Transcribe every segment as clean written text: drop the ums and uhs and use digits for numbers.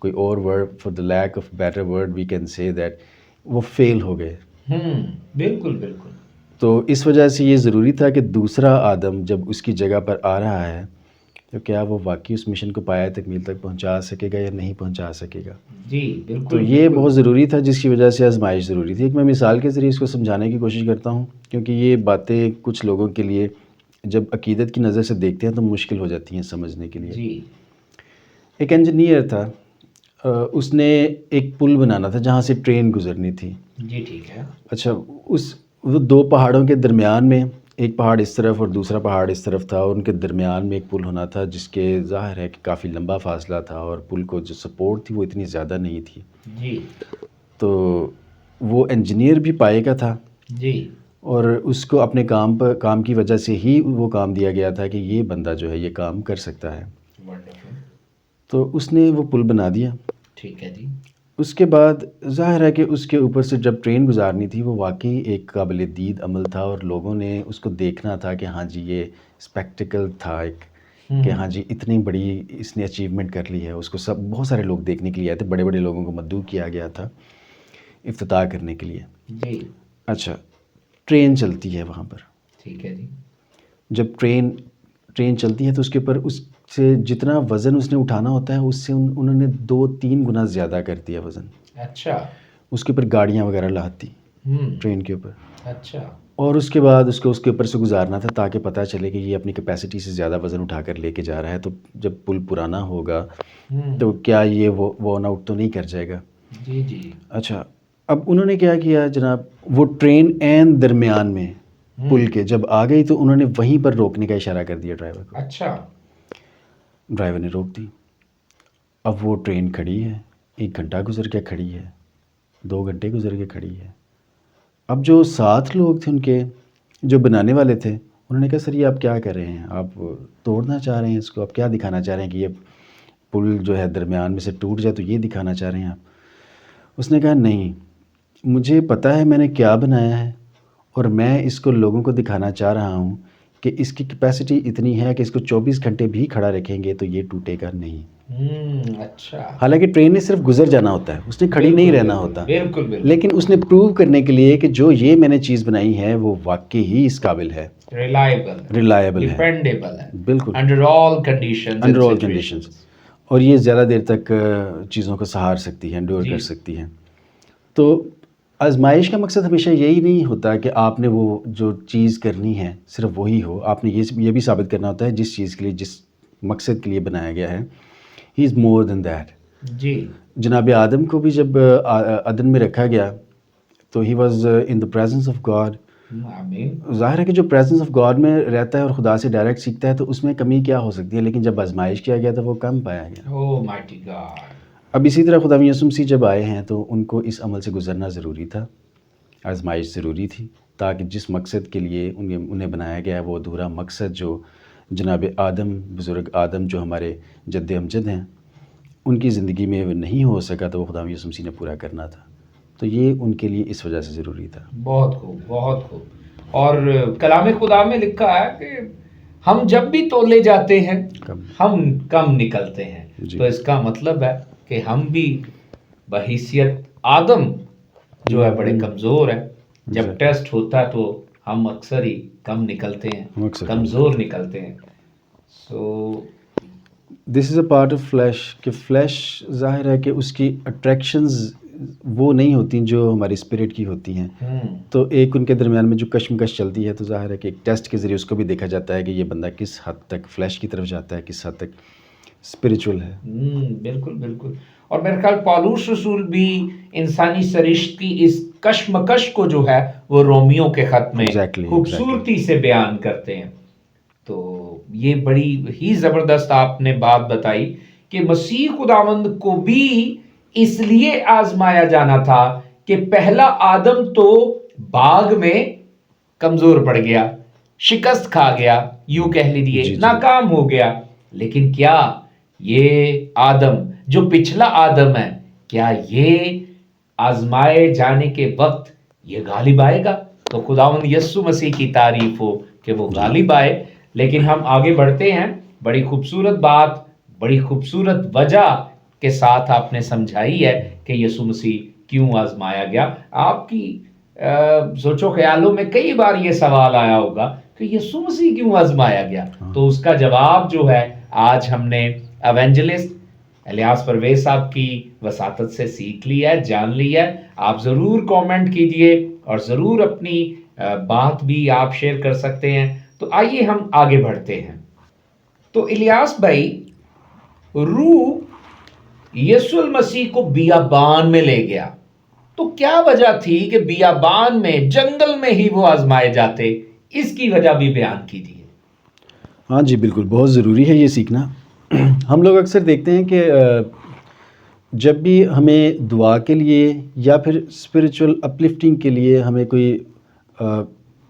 کوئی اور word for the lack of better word we can say that وہ feel ہو گئے. بالکل بالکل. تو اس وجہ سے یہ ضروری تھا کہ دوسرا آدم جب اس کی جگہ پر آ رہا ہے تو کیا وہ واقعی اس مشن کو پایہ تکمیل تک پہنچا سکے گا یا نہیں پہنچا سکے گا. جی بالکل. تو یہ بہت ضروری تھا جس کی وجہ سے آزمائش ضروری تھی. ایک میں مثال کے ذریعے اس کو سمجھانے کی کوشش کرتا ہوں کیونکہ یہ باتیں کچھ لوگوں کے لیے جب عقیدت کی نظر سے دیکھتے ہیں تو مشکل ہو جاتی ہیں سمجھنے کے لیے. جی. ایک انجینئر تھا, اس نے ایک پل بنانا تھا جہاں سے ٹرین گزرنی تھی. جی ٹھیک ہے. اچھا, وہ دو پہاڑوں کے درمیان میں, ایک پہاڑ اس طرف اور دوسرا پہاڑ اس طرف تھا, اور ان کے درمیان میں ایک پل ہونا تھا جس کے ظاہر ہے کہ کافی لمبا فاصلہ تھا اور پل کو جو سپورٹ تھی وہ اتنی زیادہ نہیں تھی. جی. تو وہ انجینئر بھی پائے کا تھا. جی. اور اس کو اپنے کام کی وجہ سے ہی وہ کام دیا گیا تھا کہ یہ بندہ جو ہے یہ کام کر سکتا ہے. تو اس نے وہ پل بنا دیا. ٹھیک ہے جی. اس کے بعد ظاہر ہے کہ اس کے اوپر سے جب ٹرین گزارنی تھی وہ واقعی ایک قابل دید عمل تھا اور لوگوں نے اس کو دیکھنا تھا کہ ہاں جی یہ اسپیکٹیکل تھا ایک, کہ ہاں جی اتنی بڑی اس نے اچیومنٹ کر لی ہے. اس کو بہت سارے لوگ دیکھنے کے لیے آئے تھے, بڑے بڑے لوگوں کو مدعو کیا گیا تھا افتتاح کرنے کے لیے. جی. اچھا, ٹرین چلتی ہے وہاں پر. ٹھیک ہے جی. جب ٹرین چلتی ہے تو اس کے اوپر اس سے جتنا وزن اس نے اٹھانا ہوتا ہے اس سے انہوں نے 2-3 گنا زیادہ کر دیا وزن. اچھا. اس کے اوپر گاڑیاں وغیرہ لاتی ٹرین کے اوپر. اچھا. اور اس کے بعد اس کو اس کے اوپر سے گزارنا تھا تاکہ پتہ چلے کہ یہ اپنی کیپیسٹی سے زیادہ وزن اٹھا کر لے کے جا رہا ہے. تو جب پل پرانا ہوگا تو کیا یہ وہ آؤٹ تو نہیں کر جائے گا. جی جی. اچھا, اب انہوں نے کیا کیا جناب, وہ ٹرین عین درمیان میں پل کے جب آ گئی تو انہوں نے وہیں پر روکنے کا اشارہ کر دیا ڈرائیور کو. اچھا. ڈرائیور نے روک دی. اب وہ ٹرین کھڑی ہے, 1 گھنٹہ گزر کے کھڑی ہے, 2 گھنٹے گزر کے کھڑی ہے. اب جو 7 لوگ تھے ان کے جو بنانے والے تھے انہوں نے کہا سر یہ آپ کیا کر رہے ہیں, آپ توڑنا چاہ رہے ہیں اس کو, آپ کیا دکھانا چاہ رہے ہیں کہ یہ پل جو ہے درمیان میں سے ٹوٹ جائے تو یہ دکھانا چاہ رہے ہیں آپ. اس نے کہا نہیں, مجھے پتہ ہے میں نے کیا بنایا ہے اور میں اس کو لوگوں کو دکھانا چاہ رہا ہوں کہ اس کی کیپیسٹی اتنی ہے کہ اس کو 24 گھنٹے بھی کھڑا رکھیں گے تو یہ ٹوٹے گا نہیں. اچھا. حالانکہ ٹرین نے صرف گزر جانا ہوتا ہے, اس نے کھڑی نہیں رہنا ہوتا. بالکل. لیکن اس نے پروو کرنے کے لیے کہ جو یہ میں نے چیز بنائی ہے وہ واقعی ہی اس قابل ہے, ریلائبل ہے, ڈیپینڈیبل ہے. بالکل, انڈر آل کنڈیشنز. اور یہ زیادہ دیر تک چیزوں کو سہار سکتی ہے, انڈور کر سکتی ہے. تو آزمائش کا مقصد ہمیشہ یہی نہیں ہوتا کہ آپ نے وہ جو چیز کرنی ہے صرف وہی ہو. آپ نے یہ بھی ثابت کرنا ہوتا ہے جس چیز کے لیے, جس مقصد کے لیے بنایا گیا ہے, ہی از مور دین دیٹ. جی. جناب آدم کو بھی جب عدن میں رکھا گیا تو he was in the presence of God. ظاہر ہے کہ جو پریزنس آف گاڈ میں رہتا ہے اور خدا سے ڈائریکٹ سیکھتا ہے تو اس میں کمی کیا ہو سکتی ہے, لیکن جب آزمائش کیا گیا تو وہ کم پایا گیا. اب اسی طرح خدا یسوع مسیح جب آئے ہیں تو ان کو اس عمل سے گزرنا ضروری تھا, آزمائش ضروری تھی, تاکہ جس مقصد کے لیے انہیں بنایا گیا ہے وہ ادھورا مقصد جو جناب آدم, بزرگ آدم جو ہمارے جد امجد ہیں, ان کی زندگی میں نہیں ہو سکا تو وہ خدا یسوع مسیح نے پورا کرنا تھا. تو یہ ان کے لیے اس وجہ سے ضروری تھا. بہت خوب, بہت خوب. اور کلام خدا میں لکھا ہے کہ ہم جب بھی تولے جاتے ہیں ہم کم نکلتے ہیں. تو اس کا مطلب ہے کہ ہم بھی بحیثیت آدم جو ہے بڑے کمزور ہیں. جب ٹیسٹ ہوتا ہے تو ہم اکثر ہی کم نکلتے ہیں, کمزور نکلتے ہیں. سو دس از اے پارٹ آف فلیش, کہ فلیش ظاہر ہے کہ اس کی اٹریکشنز وہ نہیں ہوتی جو ہماری اسپرٹ کی ہوتی ہیں. تو ایک ان کے درمیان میں جو کشمکش چلتی ہے تو ظاہر ہے کہ ایک ٹیسٹ کے ذریعے اس کو بھی دیکھا جاتا ہے کہ یہ بندہ کس حد تک فلیش کی طرف جاتا ہے, کس حد تک اسپریچول ہے. بالکل بالکل. اور میرے خیال پالوس رسول بھی انسانی سرشت کی اس کشمکش کو جو ہے وہ رومیوں کے خط میں خوبصورتی سے بیان کرتے ہیں. تو یہ بڑی ہی زبردست آپ نے بات بتائی کہ مسیح خداوند کو بھی اس لیے آزمایا جانا تھا کہ پہلا آدم تو باغ میں کمزور پڑ گیا, شکست کھا گیا, یوں کہہ لیجیے ناکام ہو گیا. لیکن کیا یہ آدم جو پچھلا آدم ہے, کیا یہ آزمائے جانے کے وقت یہ غالب آئے گا؟ تو خداوند یسوع مسیح کی تعریف ہو کہ وہ غالب آئے. لیکن ہم آگے بڑھتے ہیں. بڑی خوبصورت بات, بڑی خوبصورت وجہ کے ساتھ آپ نے سمجھائی ہے کہ یسوع مسیح کیوں آزمایا گیا. آپ کی سوچو خیالوں میں کئی بار یہ سوال آیا ہوگا کہ یسوع مسیح کیوں آزمایا گیا. تو اس کا جواب جو ہے آج ہم نے ایونجلسٹ الیاس پرویز صاحب کی وساطت سے سیکھ لیا ہے، جان لیا ہے. آپ ضرور کامنٹ کیجئے اور ضرور اپنی بات بھی آپ شیئر کر سکتے ہیں. تو آئیے ہم آگے بڑھتے ہیں. تو الیاس بھائی، روح یسوع المسیح کو بیابان میں لے گیا، تو کیا وجہ تھی کہ بیابان میں، جنگل میں ہی وہ آزمائے جاتے؟ اس کی وجہ بھی بیان کیجیے. ہاں جی بالکل، بہت ضروری ہے یہ سیکھنا. ہم لوگ اکثر دیکھتے ہیں کہ جب بھی ہمیں دعا کے لیے یا پھر اسپریچول اپلفٹنگ کے لیے ہمیں کوئی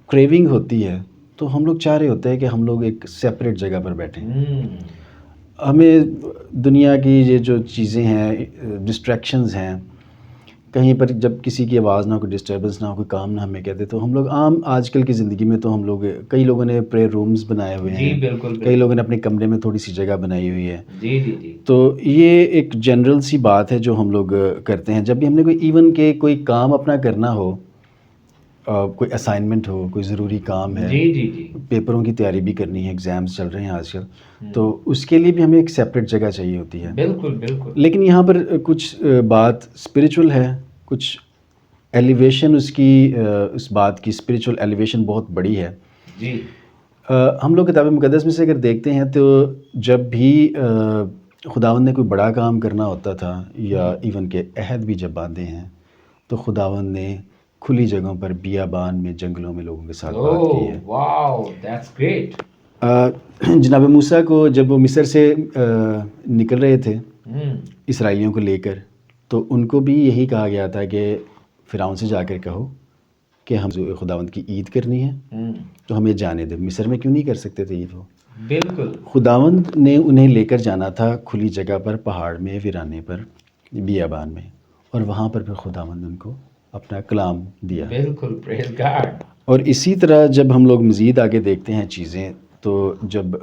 کریونگ ہوتی ہے تو ہم لوگ چاہ رہے ہوتے ہیں کہ ہم لوگ ایک سیپریٹ جگہ پر بیٹھیں. ہمیں دنیا کی یہ جو چیزیں ہیں، ڈسٹریکشنز ہیں، کہیں پر جب کسی کی آواز نہ ہو، کوئی ڈسٹربنس نہ ہو، کوئی کام نہ ہمیں کہتے، تو ہم لوگ عام آج کل کی زندگی میں تو ہم لوگ کئی لوگوں نے پریئر رومز بنائے ہوئے ہیں. بالکل. کئی لوگوں نے اپنے کمرے میں تھوڑی سی جگہ بنائی ہوئی ہے. جی. تو یہ ایک جنرل سی بات ہے جو ہم لوگ کرتے ہیں جب بھی ہم نے کوئی ایون کہ کوئی کام اپنا کرنا ہو، کوئی اسائنمنٹ ہو، کوئی ضروری کام ہے. جی. پیپروں کی تیاری بھی کرنی ہے، ایگزامز چل رہے ہیں آج کل، تو اس کے لیے بھی ہمیں ایک سیپریٹ جگہ چاہیے ہوتی ہے. بالکل. لیکن یہاں پر کچھ بات اسپریچول ہے، کچھ ایلیویشن اس بات کی اسپریچول ایلیویشن بہت بڑی ہے. جی. ہم لوگ کتاب مقدس میں سے اگر دیکھتے ہیں تو جب بھی خداوند نے کوئی بڑا کام کرنا ہوتا تھا، یا ایون کہ عہد بھی جب باندھے ہیں، تو خداوند نے کھلی جگہوں پر، بیابان میں، جنگلوں میں لوگوں کے ساتھ بات کی ہے. واو، دیٹس گریٹ. جناب موسیٰ کو جب وہ مصر سے نکل رہے تھے اسرائیلیوں کو لے کر، تو ان کو بھی یہی کہا گیا تھا کہ فرعون سے جا کر کہو کہ ہم خداوند کی عید کرنی ہے تو ہمیں جانے دے. مصر میں کیوں نہیں کر سکتے تھے عید؟ وہ بالکل خداوند نے انہیں لے کر جانا تھا کھلی جگہ پر، پہاڑ میں، ویرانے پر، بیابان میں، اور وہاں پر پھر خداوند ان کو اپنا کلام دیا. بالکل، پریز گاڈ. اور اسی طرح جب ہم لوگ مزید آگے دیکھتے ہیں چیزیں، تو جب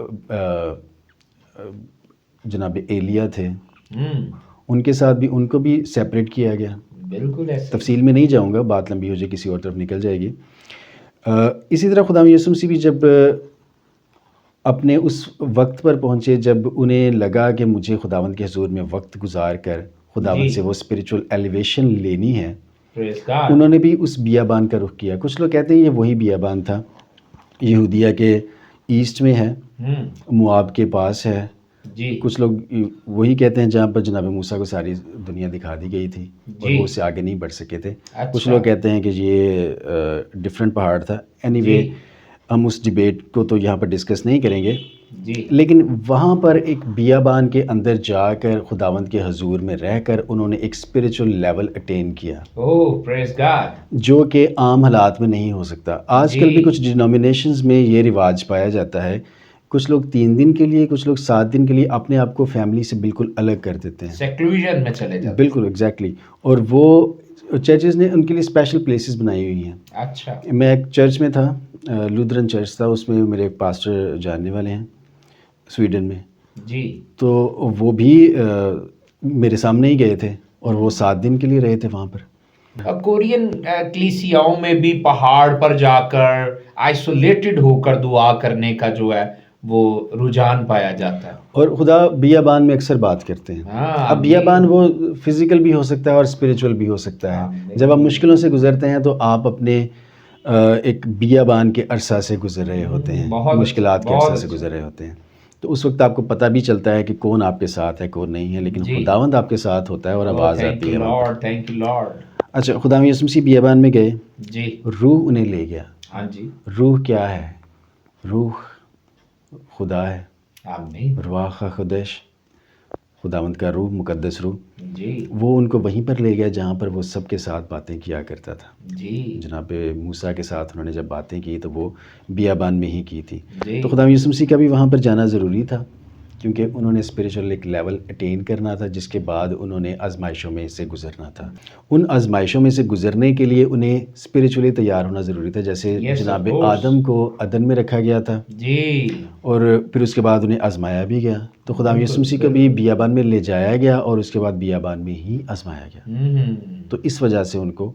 جناب ایلیا تھے، ان کے ساتھ بھی ان کو بھی سیپریٹ کیا گیا. بالکل ایسے. تفصیل میں نہیں جاؤں گا، بات لمبی ہو جائے، کسی اور طرف نکل جائے گی. اسی طرح خدا یسوع مسیح بھی جب اپنے اس وقت پر پہنچے جب انہیں لگا کہ مجھے خداوند کے حضور میں وقت گزار کر خداوند سے وہ اسپریچول ایلیویشن لینی ہے، انہوں نے بھی اس بیابان کا رخ کیا. کچھ لوگ کہتے ہیں یہ وہی بیابان تھا، یہودیہ کے ایسٹ میں ہے، مواب کے پاس ہے. کچھ لوگ وہی کہتے ہیں جہاں پر جناب موسیٰ کو ساری دنیا دکھا دی گئی تھی اور وہ اس سے آگے نہیں بڑھ سکے تھے. کچھ لوگ کہتے ہیں کہ یہ ڈفرینٹ پہاڑ تھا. اینی وے، ہم اس ڈیبیٹ کو تو یہاں پر ڈسکس نہیں کریں گے. لیکن وہاں پر ایک بیابان کے اندر جا کر خداوند کے حضور میں رہ کر انہوں نے ایک اسپریچول لیول اٹین کیا، جو کہ عام حالات میں نہیں ہو سکتا. آج کل بھی کچھ ڈینومینیشنز میں یہ رواج پایا جاتا ہے، کچھ لوگ 3 دن کے لیے، کچھ لوگ 7 دن کے لیے اپنے آپ کو فیملی سے بالکل الگ کر دیتے ہیں، سیکلوژن میں چلے جاتے ہیں. بالکل ایگزیکٹلی. اور وہ چرچز نے ان کے لیے اسپیشل پلیسز بنائی ہوئی ہیں. اچھا. میں ایک چرچ میں تھا، لودرن چرچ تھا، اس میں میرے ایک پاسٹر جاننے والے ہیں سویڈن میں. جی. تو وہ بھی میرے سامنے ہی گئے تھے اور وہ 7 دن کے لیے رہے تھے وہاں پر. کورین کلیسیاؤں میں بھی پہاڑ پر جا کر آئسولیٹڈ ہو کر دعا کرنے کا جو ہے وہ رجحان پایا جاتا ہے. اور خدا بیابان میں اکثر بات کرتے ہیں. اب بیابان وہ فزیکل بھی ہو سکتا ہے اور اسپریچول بھی ہو سکتا ہے. جب آپ مشکلوں سے گزرتے ہیں تو آپ اپنے ایک بیابان کے عرصہ سے گزر رہے ہوتے ہیں، مشکلات کے عرصہ سے گزر رہے ہوتے ہیں. تو اس وقت آپ کو پتہ بھی چلتا ہے کہ کون آپ کے ساتھ ہے، کون نہیں ہے، لیکن خداوند آپ کے ساتھ ہوتا ہے اور آواز آتی ہے. Thank you lord. اچھا، خدا یسوع مسیح بیابان میں گئے، جی، روح انہیں لے گیا. ہاں جی. روح کیا ہے؟ روح خدا ہے. آمین. رواح خدش، خداوند کا روح، مقدس روح. جی. وہ ان کو وہیں پر لے گیا جہاں پر وہ سب کے ساتھ باتیں کیا کرتا تھا. جی. جناب موسیٰ کے ساتھ انہوں نے جب باتیں کی تو وہ بیابان میں ہی کی تھی. جی. تو خدا یسوع مسیح کا بھی وہاں پر جانا ضروری تھا. کیونکہ انہوں نے اسپریچول ایک لیول اٹین کرنا تھا جس کے بعد انہوں نے آزمائشوں میں سے گزرنا تھا. ان آزمائشوں میں سے گزرنے کے لیے انہیں اسپریچولی تیار ہونا ضروری تھا. جیسے جناب آدم کو عدن میں رکھا گیا تھا جی، اور پھر اس کے بعد انہیں آزمایا بھی گیا. تو خدا یسوع مسیح کو بھی بیابان میں لے جایا گیا اور اس کے بعد بیابان میں ہی آزمایا گیا. تو اس وجہ سے ان کو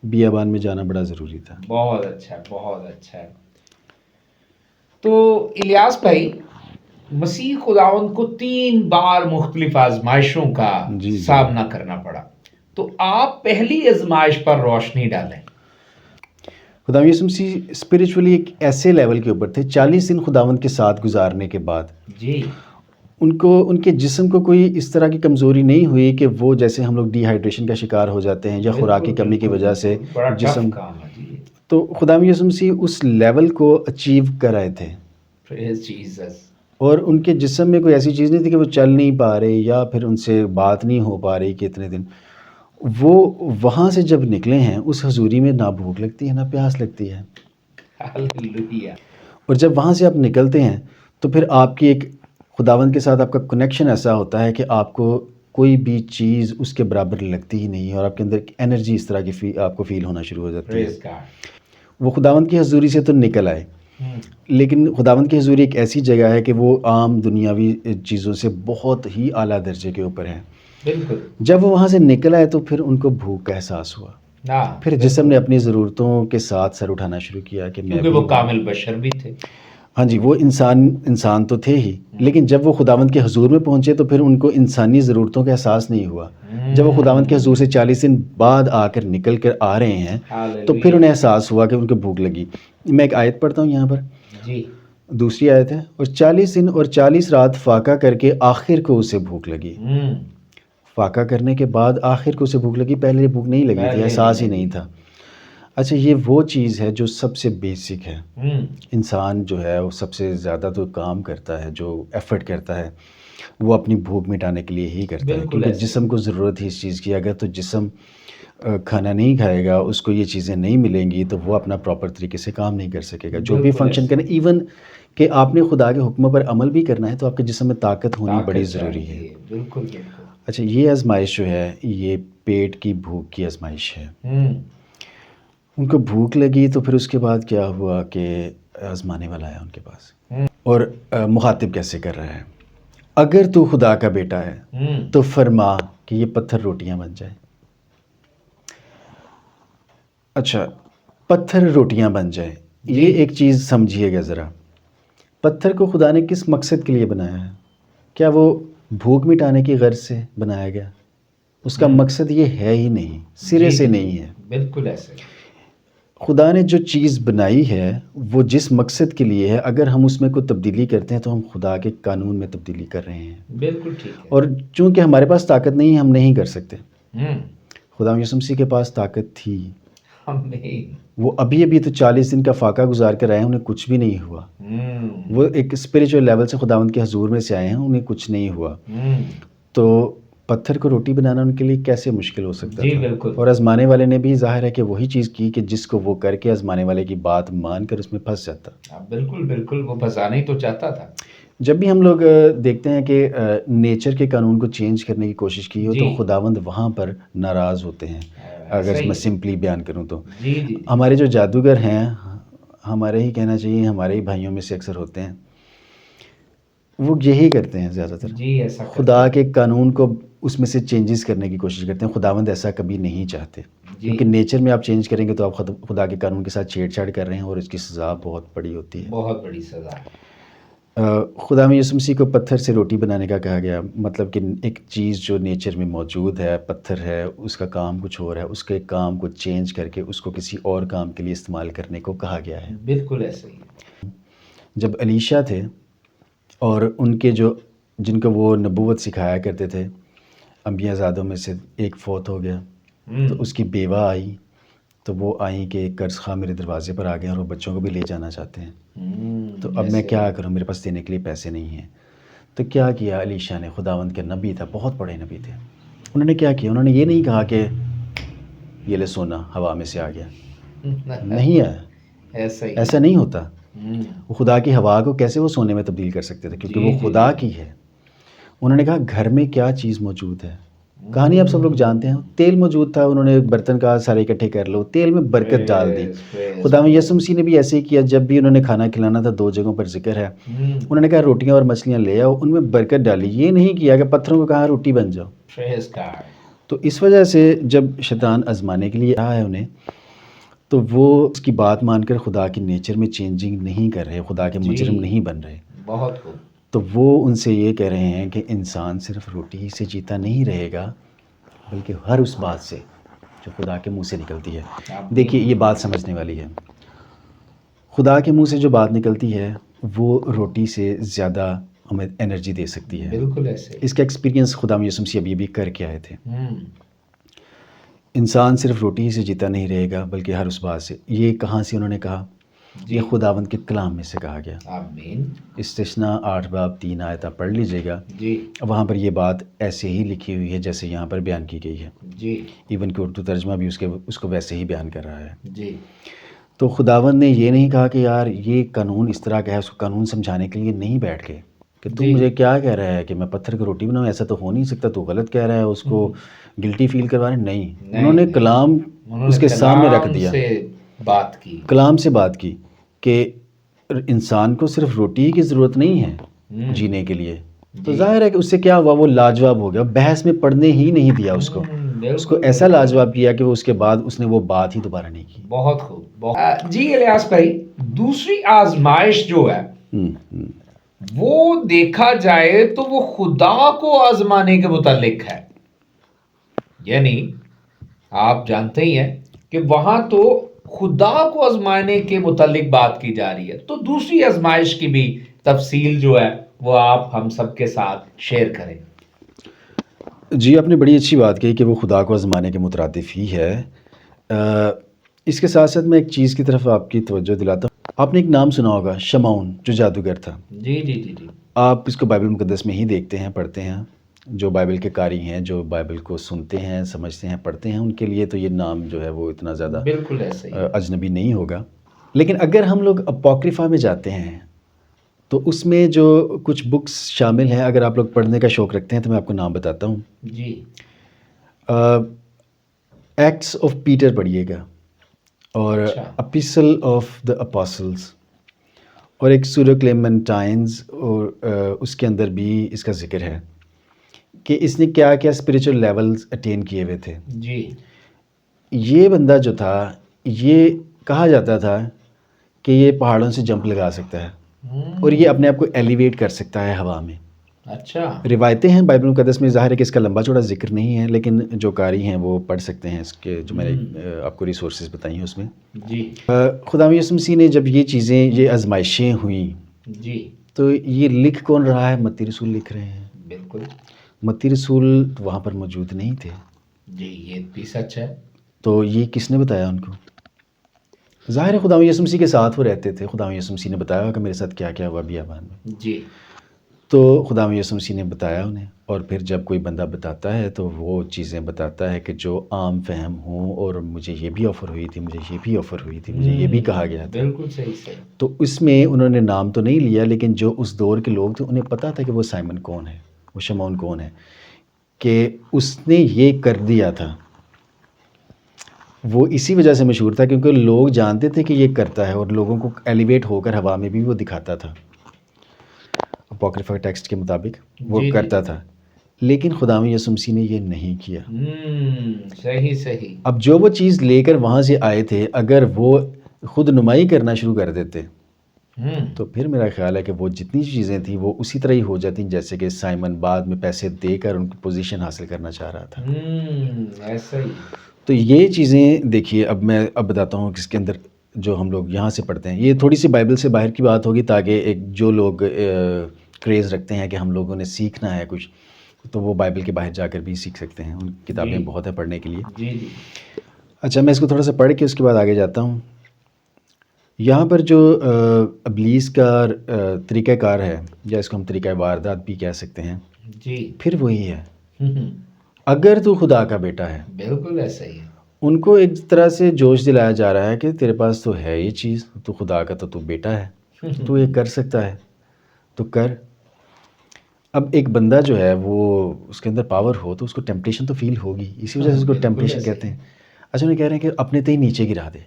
بیابان میں جانا بڑا ضروری تھا. بہت اچھا، بہت اچھا. تو الیاس بھائی، مسیح خداوند کو 3 بار مختلف آزمائشوں کا سامنا کرنا پڑا، تو آپ پہلی آزمائش پر روشنی ڈالیں. خدا یسوع مسیح اسپریچولی ایک ایسے لیول کے اوپر تھے. 40 دن خداوند کے ساتھ گزارنے کے بعد جی ان کے جسم کو کوئی اس طرح کی کمزوری نہیں ہوئی کہ وہ جیسے ہم لوگ ڈی ہائیڈریشن کا شکار ہو جاتے ہیں یا خوراک کی کمی کی وجہ سے جسم. تو خدا یسوع مسیح اس لیول کو اچیو کر رہے تھے اور ان کے جسم میں کوئی ایسی چیز نہیں تھی کہ وہ چل نہیں پا رہے یا پھر ان سے بات نہیں ہو پا رہی کہ اتنے دن. وہ وہاں سے جب نکلے ہیں اس حضوری میں نہ بھوک لگتی ہے نہ پیاس لگتی ہے. اور جب وہاں سے آپ نکلتے ہیں تو پھر آپ کی ایک خداوند کے ساتھ آپ کا کنیکشن ایسا ہوتا ہے کہ آپ کو کوئی بھی چیز اس کے برابر لگتی ہی نہیں اور آپ کے اندر ایک انرجی اس طرح کی آپ کو فیل ہونا شروع ہو جاتی ہے. وہ خداوند کی حضوری سے تو نکل آئے لیکن خداوند کی حضوری ایک ایسی جگہ ہے کہ وہ عام دنیاوی چیزوں سے بہت ہی اعلیٰ درجے کے اوپر ہے. جب وہ وہاں سے نکل آئے تو پھر ان کو بھوک کا احساس ہوا. پھر جسم نے اپنی ضرورتوں کے ساتھ سر اٹھانا شروع کیا کہ کیونکہ وہ کامل بشر بھی تھے. ہاں جی، وہ انسان تو تھے ہی، لیکن جب وہ خداوند کے حضور میں پہنچے تو پھر ان کو انسانی ضرورتوں کا احساس نہیں ہوا. جب وہ خداوند کے حضور سے 40 دن بعد آ کر نکل کر آ رہے ہیں تو پھر انہیں احساس ہوا کہ ان کو بھوک لگی. میں ایک آیت پڑھتا ہوں یہاں پر، دوسری آیت ہے، اور 40 دن اور 40 رات فاقہ کر کے آخر کو اسے بھوک لگی. فاقہ کرنے کے بعد آخر کو اسے بھوک لگی، پہلے بھوک نہیں لگی تھی، احساس ہی نہیں تھا. اچھا، یہ وہ چیز ہے جو سب سے بیسک ہے. انسان جو ہے وہ سب سے زیادہ تو کام کرتا ہے، جو ایفرٹ کرتا ہے وہ اپنی بھوک مٹانے کے لیے ہی کرتا ہے، کیونکہ جسم کو ضرورت ہے اس چیز کی. اگر تو جسم کھانا نہیں کھائے گا، اس کو یہ چیزیں نہیں ملیں گی تو وہ اپنا پراپر طریقے سے کام نہیں کر سکے گا. جو بھی فنکشن کرنا، ایون کہ آپ نے خدا کے حکموں پر عمل بھی کرنا ہے تو آپ کے جسم میں طاقت ہونی بڑی ضروری ہے. بالکل. اچھا، یہ آزمائش جو ہے یہ پیٹ کی بھوک کی آزمائش ہے. ان کو بھوک لگی تو پھر اس کے بعد کیا ہوا کہ آزمانے والا آیا ان کے پاس اور مخاطب کیسے کر رہا ہے، اگر تو خدا کا بیٹا ہے تو فرما کہ یہ پتھر روٹیاں بن جائیں. اچھا، پتھر روٹیاں بن جائیں، یہ ایک چیز سمجھیے گا ذرا. پتھر کو خدا نے کس مقصد کے لیے بنایا ہے؟ کیا وہ بھوک مٹانے کی غرض سے بنایا گیا؟ اس کا مقصد یہ ہے ہی نہیں، سرے سے نہیں ہے. بالکل ایسے خدا نے جو چیز بنائی ہے وہ جس مقصد کے لیے ہے، اگر ہم اس میں کوئی تبدیلی کرتے ہیں تو ہم خدا کے قانون میں تبدیلی کر رہے ہیں. بالکل ٹھیک ہے. اور چونکہ ہمارے پاس طاقت نہیں ہے ہم نہیں کر سکتے. خدا یسوع مسیح کے پاس طاقت تھی، وہ ابھی تو 40 دن کا فاقہ گزار کر آئے ہیں، انہیں کچھ بھی نہیں ہوا. وہ ایک اسپریچول لیول سے خداوند کے حضور میں سے آئے ہیں، انہیں کچھ نہیں ہوا. تو پتھر کو روٹی بنانا ان کے لیے کیسے مشکل ہو سکتا تھا؟ بالکل. اور آزمانے والے نے بھی ظاہر ہے کہ وہی چیز کی کہ جس کو وہ کر کے آزمانے والے کی بات مان کر اس میں پھنس جاتا. بالکل وہ پھنسانا ہی تو چاہتا تھا. جب بھی ہم لوگ دیکھتے ہیں کہ نیچر کے قانون کو چینج کرنے کی کوشش کی ہو تو خداوند وہاں پر ناراض ہوتے ہیں. اگر میں سمپلی بیان کروں تو ہمارے جو جادوگر ہیں، ہمارے ہی کہنا چاہیے ہمارے ہی بھائیوں میں سے اکثر ہوتے ہیں، وہ یہی کرتے ہیں زیادہ تر. خدا کے قانون کو اس میں سے چینجز کرنے کی کوشش کرتے ہیں. خداوند ایسا کبھی نہیں چاہتے، کیونکہ نیچر میں آپ چینج کریں گے تو آپ خدا کے قانون کے ساتھ چھیڑ چھاڑ کر رہے ہیں اور اس کی سزا بہت بڑی ہوتی ہے. بہت بڑی سزا. خدا یسوع مسیح کو پتھر سے روٹی بنانے کا کہا گیا، مطلب کہ ایک چیز جو نیچر میں موجود ہے، پتھر ہے، اس کا کام کچھ اور ہے، اس کے کام کو چینج کر کے اس کو کسی اور کام کے لیے استعمال کرنے کو کہا گیا ہے. بالکل ایسے ہی. جب الیشا تھے اور ان کے جن کو وہ نبوت سکھایا کرتے تھے، انبیاء زادوں میں سے ایک فوت ہو گیا تو اس کی بیوہ آئی تو وہ آئیں کہ قرض خواہ میرے دروازے پر آ گئے اور وہ بچوں کو بھی لے جانا چاہتے ہیں، تو اب میں کیا کروں، میرے پاس دینے کے لیے پیسے نہیں ہیں. تو کیا کیا الیشا نے؟ خداوند کے نبی تھا، بہت بڑے نبی تھے. انہوں نے کیا کیا؟ انہوں نے یہ نہیں کہا کہ یہ لے سونا ہوا میں سے آ گیا، نہیں ہے، ایسا نہیں ہوتا. وہ خدا کی ہوا کو کیسے وہ سونے میں تبدیل کر سکتے تھے؟ کیونکہ وہ خدا کی ہے. انہوں نے کہا گھر میں کیا چیز موجود ہے. کہانی آپ سب لوگ جانتے ہیں. تیل موجود تھا, انہوں نے ایک برتن کہا سارے اکٹھے کر لو, تیل میں برکت ڈال دی. خداوند یسوع مسیح نے بھی ایسے ہی کیا. جب بھی انہوں نے کھانا کھلانا تھا, 2 جگہوں پر ذکر ہے, انہوں نے کہا روٹیاں اور مچھلیاں لے آؤ, ان میں برکت ڈالی. یہ نہیں کیا کہ پتھروں کو کہا روٹی بن جاؤ. تو اس وجہ سے جب شیطان آزمانے کے لیے آیا ہے انہیں, تو وہ اس کی بات مان کر خدا کے نیچر میں چینجنگ نہیں کر رہے, خدا کے مجرم نہیں بن رہے. بہت خوب. تو وہ ان سے یہ کہہ رہے ہیں کہ انسان صرف روٹی ہی سے جیتا نہیں رہے گا, بلکہ ہر اس بات سے جو خدا کے منہ سے نکلتی ہے. دیکھیے یہ بات سمجھنے والی ہے. خدا کے منہ سے جو بات نکلتی ہے وہ روٹی سے زیادہ ہمیں انرجی دے سکتی ہے. بالکل ایسے. اس کا ایکسپیرینس خدا یسوع مسیح ابھی کر کے آئے تھے. انسان صرف روٹی ہی سے جیتا نہیں رہے گا بلکہ ہر اس بات سے. یہ کہاں سے انہوں نے کہا؟ یہ خداوند کے کلام میں سے کہا گیا. آمین. استثنا 8 باب 3 آیت آپ پڑھ لیجئے گا. جی. وہاں پر یہ بات ایسے ہی لکھی ہوئی ہے جیسے یہاں پر بیان کی گئی ہے. جی. ایون کہ اردو ترجمہ بھی اس کو ویسے ہی بیان کر رہا ہے. جی. تو خداوند نے یہ نہیں کہا کہ یار یہ قانون اس طرح کا ہے, اس کو قانون سمجھانے کے لیے نہیں بیٹھ گئے کہ تم مجھے کیا کہہ رہا ہے کہ میں پتھر کی روٹی بناؤں, ایسا تو ہو نہیں سکتا, تو غلط کہہ رہا ہے, اس کو گلٹی فیل کروا رہے. نہیں, انہوں نے کلام اس کے سامنے رکھ دیا, بات کی, کلام سے بات کی کہ انسان کو صرف روٹی کی ضرورت نہیں ہے جینے کے لیے. تو ظاہر ہے کہ اس سے کیا ہوا, وہ لاجواب ہو گیا. بحث میں پڑھنے ہی نہیں دیا اس کو ایسا لاجواب کیا کہ وہ اس کے بعد اس نے وہ بات ہی دوبارہ نہیں کی. بہت خوب. جی الیاس بھائی, دوسری آزمائش جو ہے وہ دیکھا جائے تو وہ خدا کو آزمانے کے متعلق ہے. یعنی آپ جانتے ہی ہیں کہ وہاں تو خدا کو آزمانے کے متعلق بات کی جا رہی ہے. تو دوسری آزمائش کی بھی تفصیل جو ہے وہ آپ ہم سب کے ساتھ شیئر کریں. جی, آپ نے بڑی اچھی بات کہی کہ وہ خدا کو آزمانے کے مترادف ہی ہے. اس کے ساتھ ساتھ میں ایک چیز کی طرف آپ کی توجہ دلاتا ہوں. آپ نے ایک نام سنا ہوگا, شمعون, جو جادوگر تھا. جی جی جی جی. آپ اس کو بائبل مقدس میں ہی دیکھتے ہیں, پڑھتے ہیں. جو بائبل کے قاری ہیں, جو بائبل کو سنتے ہیں, سمجھتے ہیں, پڑھتے ہیں, ان کے لیے تو یہ نام جو ہے وہ اتنا زیادہ بالکل ایسے ہی اجنبی نہیں ہوگا. لیکن اگر ہم لوگ اپوکریفا میں جاتے ہیں تو اس میں جو کچھ بکس شامل ہیں, اگر آپ لوگ پڑھنے کا شوق رکھتے ہیں تو میں آپ کو نام بتاتا ہوں. جی. ایکٹس آف پیٹر پڑھیے گا, اور اپیسل آف دا اپاسلز, اور ایک سوڈو کلیمنٹائنز, اور اس کے اندر بھی اس کا ذکر ہے کہ اس نے کیا کیا اسپریچول لیولز اٹین کیے ہوئے تھے. جی. یہ بندہ جو تھا, یہ کہا جاتا تھا کہ یہ پہاڑوں سے جمپ لگا سکتا ہے, اور یہ اپنے آپ کو ایلیویٹ کر سکتا ہے ہوا میں. اچھا. روایتیں ہیں بائبل مقدس میں, ظاہر ہے کہ اس کا لمبا چوڑا ذکر نہیں ہے, لیکن جو قاری ہیں وہ پڑھ سکتے ہیں اس کے, جو میں نے آپ کو ریسورسز بتائی ہیں اس میں. جی. خدا یسوع مسیح نے جب یہ چیزیں, یہ آزمائشیں ہوئیں, جی, تو یہ لکھ کون رہا ہے؟ متی رسول لکھ رہے ہیں. بالکل. متی رسول وہاں پر موجود نہیں تھے. جی, یہ بھی سچ ہے. تو یہ کس نے بتایا ان کو؟ ظاہر ہے خدا یسوع مسیح کے ساتھ وہ رہتے تھے. خدا یسوع مسیح نے بتایا کہ میرے ساتھ کیا کیا ہوا بیابان میں. جی. تو خدا یسوع مسیح نے بتایا انہیں, اور پھر جب کوئی بندہ بتاتا ہے تو وہ چیزیں بتاتا ہے کہ جو عام فہم ہوں, اور مجھے یہ بھی آفر ہوئی تھی, مجھے یہ بھی آفر ہوئی تھی, مجھے یہ بھی کہا گیا تھا. بالکل صحیح صحیح. تو اس میں انہوں نے نام تو نہیں لیا, لیکن جو اس دور کے لوگ تھے انہیں پتہ تھا کہ وہ سائمن کون ہے, وہ شمعون کون ہے, کہ اس نے یہ کر دیا تھا. وہ اسی وجہ سے مشہور تھا کیونکہ لوگ جانتے تھے کہ یہ کرتا ہے, اور لوگوں کو ایلیویٹ ہو کر ہوا میں بھی وہ دکھاتا تھا. اپوکریفا ٹیکسٹ کے مطابق وہ کرتا تھا. لیکن خدا یسوع مسیح نے یہ نہیں کیا. صحیح صحیح. اب جو وہ چیز لے کر وہاں سے آئے تھے, اگر وہ خود نمائی کرنا شروع کر دیتے تو پھر میرا خیال ہے کہ وہ جتنی چیزیں تھیں وہ اسی طرح ہی ہو جاتی, جیسے کہ سائمن بعد میں پیسے دے کر ان کی پوزیشن حاصل کرنا چاہ رہا تھا. ایسا ہی. تو یہ چیزیں دیکھیے, اب میں بتاتا ہوں کہ اس کے اندر جو ہم لوگ یہاں سے پڑھتے ہیں, یہ تھوڑی سی بائبل سے باہر کی بات ہوگی, تاکہ ایک جو لوگ کریز رکھتے ہیں کہ ہم لوگوں نے سیکھنا ہے کچھ, تو وہ بائبل کے باہر جا کر بھی سیکھ سکتے ہیں. ان کتابیں بہت ہیں پڑھنے کے لیے. جی جی. اچھا, میں اس کو تھوڑا سا پڑھ کے اس کے بعد آگے جاتا ہوں. یہاں پر جو ابلیس کا طریقہ کار ہے, یا اس کو ہم طریقہ واردات بھی کہہ سکتے ہیں, جی, پھر وہی ہے. اگر تو خدا کا بیٹا ہے, بالکل ایسا ہی ہے. ان کو ایک طرح سے جوش دلایا جا رہا ہے کہ تیرے پاس تو ہے یہ چیز, تو خدا کا تو بیٹا ہے, تو یہ کر سکتا ہے, تو کر. اب ایک بندہ جو ہے وہ اس کے اندر پاور ہو تو اس کو ٹیمپٹیشن تو فیل ہوگی، اسی وجہ سے اس کو ٹیمپٹیشن کہتے ہیں۔ اچھا انہیں کہہ رہے ہیں کہ اپنے تے ہی نیچے گرا دے،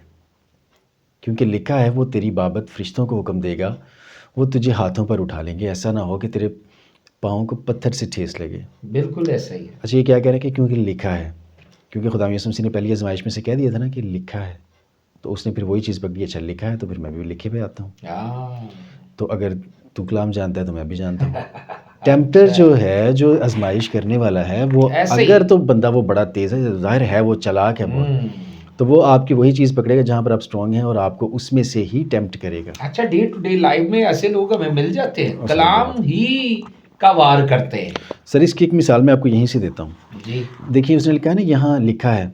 کیونکہ لکھا ہے وہ تیری بابت فرشتوں کو حکم دے گا، وہ تجھے ہاتھوں پر اٹھا لیں گے، ایسا نہ ہو کہ تیرے پاؤں کو پتھر سے ٹھیس لگے۔ بالکل ایسا ہی ہے۔ اچھا یہ کیا کہہ رہے ہیں کہ کیونکہ لکھا ہے، کیونکہ خدا یسوع مسیح نے پہلی آزمائش میں سے کہہ دیا تھا نا کہ لکھا ہے، تو اس نے پھر وہی چیز پکڑی، اچھا لکھا ہے تو پھر میں بھی لکھے پہ آتا ہوں۔ تو اگر تو کلام جانتا ہے تو میں بھی جانتا ہوں۔ ٹیمپٹر جو ہے، جو آزمائش کرنے والا ہے، وہ اگر تو بندہ وہ بڑا تیز ہے، ظاہر ہے وہ چلاک ہے بہت، تو وہ آپ کی وہی چیز پکڑے گا جہاں پر آپ اسٹرانگ ہیں اور آپ کو اس میں سے ہی ٹیمپٹ کرے گا۔ اچھا ڈے ٹو ڈے لائف میں ایسے لوگ ہمیں مل جاتے ہیں، کلام ہی کا وار کرتے ہیں۔ سر اس کی ایک مثال میں آپ کو یہیں سے دیتا ہوں۔ جی دیکھیے اس نے لکھا ہے نا، یہاں لکھا ہے،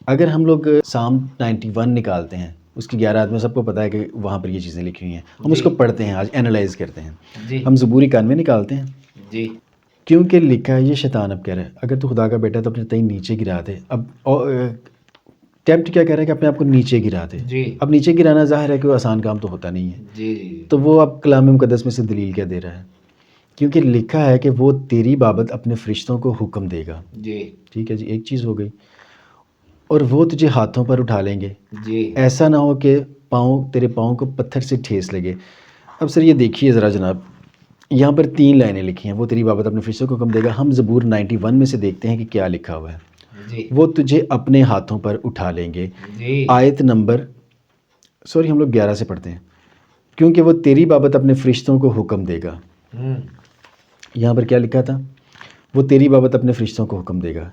اگر ہم لوگ سام 91 نکالتے ہیں، اس کی 11 آیت میں سب کو پتہ ہے کہ وہاں پر یہ چیزیں لکھی ہوئی ہیں، ہم اس کو پڑھتے ہیں، آج اینالائز کرتے ہیں، ہم زبور 91 نکالتے ہیں، جی کیونکہ لکھا ہے، یہ شیطان اب کہہ رہا ہے اگر تو خدا کا بیٹا تو اپنے تئیں نیچے گرا دے۔ اب ٹیمپٹ کیا کہہ رہا ہے کہ اپنے آپ کو نیچے گرا دے۔ اب نیچے گرانا ظاہر ہے کہ وہ آسان کام تو ہوتا نہیں ہے، جی تو وہ اب کلام مقدس میں سے دلیل کیا دے رہا ہے، کیونکہ لکھا ہے کہ وہ تیری بابت اپنے فرشتوں کو حکم دے گا۔ جی ٹھیک ہے جی، ایک چیز ہو گئی، اور وہ تجھے ہاتھوں پر اٹھا لیں گے، جی ایسا نہ ہو کہ تیرے پاؤں کو پتھر سے ٹھیس لگے۔ اب سر یہ دیکھیے ذرا جناب، یہاں پر 3 لائنیں لکھی ہیں، وہ تیری بابت اپنے فرشتوں کو حکم دے گا۔ ہم زبور 91 میں سے دیکھتے ہیں کہ کیا لکھا ہوا ہے، وہ تجھے اپنے ہاتھوں پر اٹھا لیں گے۔ آیت نمبر ہم لوگ 11 سے پڑھتے ہیں، کیونکہ وہ تیری بابت اپنے فرشتوں کو حکم دے گا۔ یہاں پر کیا لکھا تھا؟ وہ تیری بابت اپنے فرشتوں کو حکم دے گا،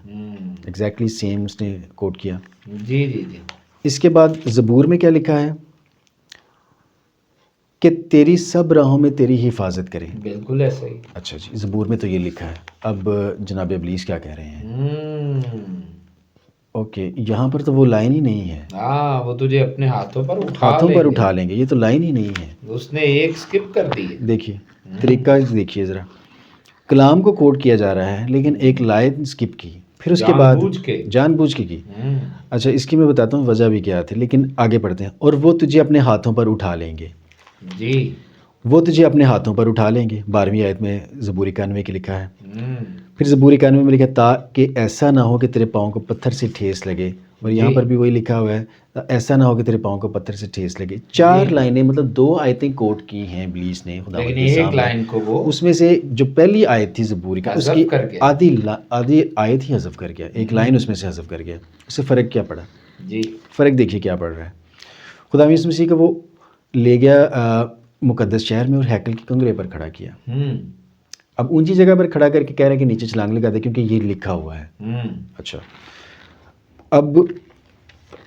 ایگزیکٹلی سیم اس نے کوٹ کیا۔ جی جی جی۔ اس کے بعد زبور میں کیا لکھا ہے کہ تیری سب راہوں میں تیری حفاظت کریں۔ بالکل ایسا ہی۔ اچھا جی، زبور میں تو یہ لکھا ہے۔ اب جناب ابلیس کیا کہہ رہے ہیں؟ اوکے، یہاں پر تو وہ لائن ہی نہیں ہے۔ ہاں، وہ تجھے اپنے ہاتھوں پر اٹھا لیں گے، یہ تو لائن ہی نہیں ہے۔ اس نے ایک سکپ کر دی ہے۔ دیکھیے طریقہ، دیکھیے ذرا، کلام کو کوٹ کیا جا رہا ہے لیکن ایک لائن سکپ کی، پھر اس کے بعد جان بوجھ کے کی۔ اچھا اس کی میں بتاتا ہوں وجہ بھی کیا تھی، لیکن آگے پڑھتے ہیں۔ اور وہ تجھے اپنے ہاتھوں پر اٹھا لیں گے۔ جی، وہ تجھے اپنے ہاتھوں پر اٹھا لیں گے، 12ویں آیت میں زبور 91 کی لکھا ہے۔ پھر زبور 91 میں لکھا تاکہ ایسا نہ ہو کہ تیرے پاؤں کو پتھر سے ٹھیس لگے، اور یہاں پر بھی وہی لکھا ہوا ہے، ایسا نہ ہو کہ تیرے پاؤں کو پتھر سے ٹھیس لگے۔ 4 لائنیں، مطلب 2 آیتیں کوٹ کی ہیں ابلیس نے خدا لیکن ایک لائن کو وہ اس میں سے جو پہلی آیت تھی زبور کا، اس کی آدھی آیت ہی حذف کر گیا، ایک لائن اس میں سے حذف کر گیا۔ اس سے فرق کیا پڑا؟ جی فرق دیکھیے کیا پڑ رہا ہے۔ خدا یسوع مسیح کا وہ لے گیا مقدس شہر میں اور ہیکل کے کنگرے پر کھڑا کیا۔ اب اونچی جگہ پر کھڑا کر کے کہہ رہے ہیں کہ نیچے چھلانگ لگا دے کیونکہ یہ لکھا ہوا ہے۔ اچھا اب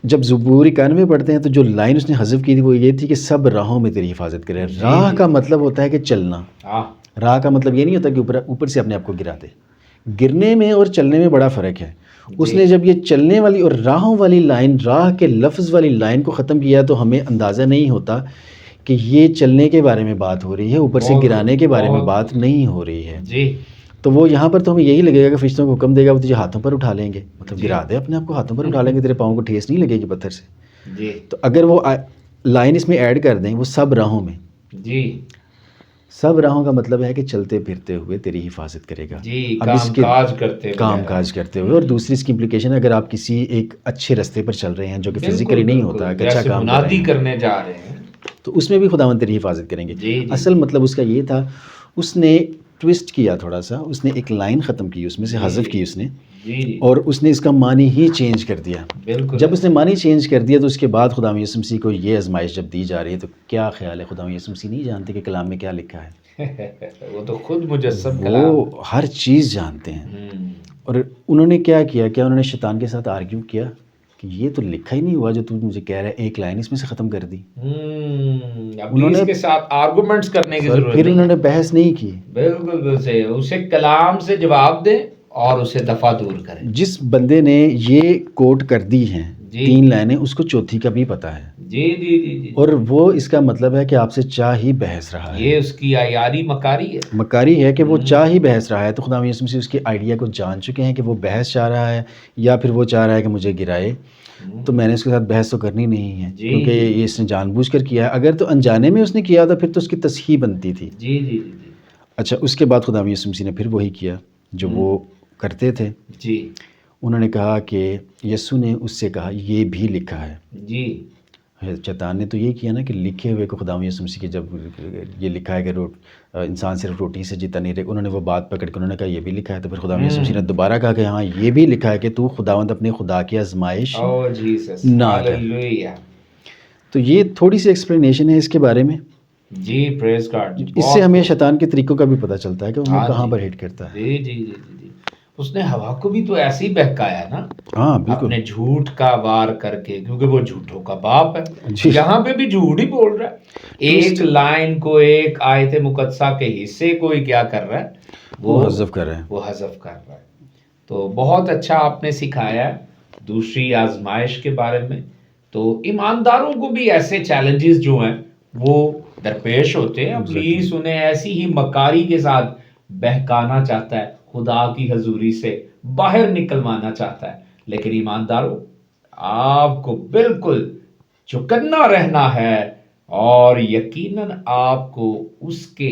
جب زبور 91 پڑھتے ہیں تو جو لائن اس نے حذف کی تھی وہ یہ تھی کہ سب راہوں میں تیری حفاظت کرے۔ راہ کا مطلب ہوتا ہے کہ چلنا، راہ کا مطلب یہ نہیں ہوتا کہ اوپر سے اپنے آپ کو گرا دے۔ گرنے میں اور چلنے میں بڑا فرق ہے۔ اس نے جب یہ چلنے والی اور راہوں والی لائن، راہ کے لفظ والی لائن کو ختم کیا تو ہمیں اندازہ نہیں ہوتا کہ یہ چلنے کے بارے میں بات ہو رہی ہے، اوپر سے گرانے کے بارے میں بات نہیں ہو رہی ہے۔ تو وہ یہاں پر تو ہمیں یہی لگے گا کہ فرشتوں کو حکم دے گا وہ تجھے ہاتھوں پر اٹھا لیں گے، مطلب گرا دے اپنے آپ کو، ہاتھوں پر اٹھا لیں گے، تیرے پاؤں کو ٹھیس نہیں لگے گی پتھر سے۔ تو اگر وہ لائن اس میں ایڈ کر دیں، وہ سب راہوں میں، سب راہوں کا مطلب ہے کہ چلتے پھرتے ہوئے تیری حفاظت کرے گا، کام کاج کرتے ہوئے۔ اور دوسری اس کی امپلیکیشن ہے اگر آپ کسی ایک اچھے راستے پر چل رہے ہیں جو کہ فزیکلی نہیں ہوتا، اچھا کام کرنے جا رہے ہیں، تو اس میں بھی خداوند تیری حفاظت کریں گے۔ اصل مطلب اس کا یہ تھا، اس نے ٹویسٹ کیا تھوڑا سا، اس نے ایک لائن ختم کی، اس میں سے حذف کی اس نے، اور اس نے اس کا معنی ہی چینج کر دیا۔ جب اس نے معنی چینج کر دیا تو اس کے بعد خدا یسوع مسیح کو یہ آزمائش جب دی جا رہی ہے تو کیا خیال ہے، خدا یسوع مسیح نہیں جانتے کہ کلام میں کیا لکھا ہے؟ وہ تو خود مجسم کلام، وہ ہر چیز جانتے ہیں۔ اور انہوں نے کیا کیا؟ انہوں نے شیطان کے ساتھ آرگیو کیا کہ یہ تو لکھا ہی نہیں ہوا جو تو مجھے کہہ رہا ہے، ایک لائن اس میں سے ختم کر دی۔ انہوں نے اس کے ساتھ آرگومنٹس کرنے کی ضرورت، پھر انہوں نے بحث نہیں کی۔ بالکل صحیح، اسے کلام سے جواب دیں اور اسے دفع دور کریں۔ جس بندے نے یہ کوٹ کر دی ہیں 3 لائنیں، اس کو چوتھی کا بھی پتہ ہے۔ جی اور وہ اس کا مطلب ہے کہ آپ سے چاہ ہی بحث رہا ہے، یہ اس کی عیاری مکاری ہے کہ وہ چاہ ہی بحث رہا ہے۔ تو خدا یسوع مسیح اس کے آئیڈیا کو جان چکے ہیں کہ وہ بحث چاہ رہا ہے یا پھر وہ چاہ رہا ہے کہ مجھے گرائے، تو میں نے اس کے ساتھ بحث تو کرنی نہیں ہے، کیونکہ یہ اس نے جان بوجھ کر کیا ہے۔ اگر تو انجانے میں اس نے کیا تھا پھر تو اس کی تصحیح بنتی تھی۔ اچھا اس کے بعد خدا یسوع مسیح نے پھر وہی کیا جو وہ کرتے تھے. جی انہوں نے کہا کہ یسوع نے اس سے کہا یہ بھی لکھا ہے. جی شیطان نے تو یہ کیا نا کہ لکھے ہوئے کو خدا یسوع مسیح کے جب یہ لکھا ہے کہ انسان صرف روٹی سے جیتا نہیں رہے، انہوں نے وہ بات پکڑ کے انہوں نے کہا یہ بھی لکھا ہے. تو پھر خدا یسوع مسیح نے دوبارہ کہا کہ ہاں یہ بھی لکھا ہے کہ تو خداوند اپنے خدا کی آزمائش نہ کر. تو یہ تھوڑی سی ایکسپلینیشن ہے اس کے بارے میں. جی پریز گاڈ. اس سے ہمیں شیطان کے طریقوں کا بھی پتہ چلتا ہے کہ وہ کہاں پر ہٹ کرتا ہے. جی جی جی جی اس نے ہوا کو بھی تو ایسے ہی بہکایا نا. ہاں بالکل. اپنے جھوٹ کا وار کر کے، کیونکہ وہ جھوٹوں کا باپ ہے. جی. یہاں پہ بھی جھوٹ ہی بول رہا ہے. ایک لائن کو، ایک آیت مقدسہ کے حصے کو ہی کیا کر رہا ہے؟ وہ حذف کر رہا ہے. وہ حذف کر رہا ہے. تو بہت اچھا آپ نے سکھایا ہے دوسری آزمائش کے بارے میں. تو ایمانداروں کو بھی ایسے چیلنجز جو ہیں وہ درپیش ہوتے ہیں. ابلیس انہیں ایسی ہی مکاری کے ساتھ بہکانا چاہتا ہے، خدا کی حضوری سے باہر نکلوانا چاہتا ہے. لیکن ایمانداروں، آپ کو بالکل چوکنا رہنا ہے اور یقیناً آپ کو اس کے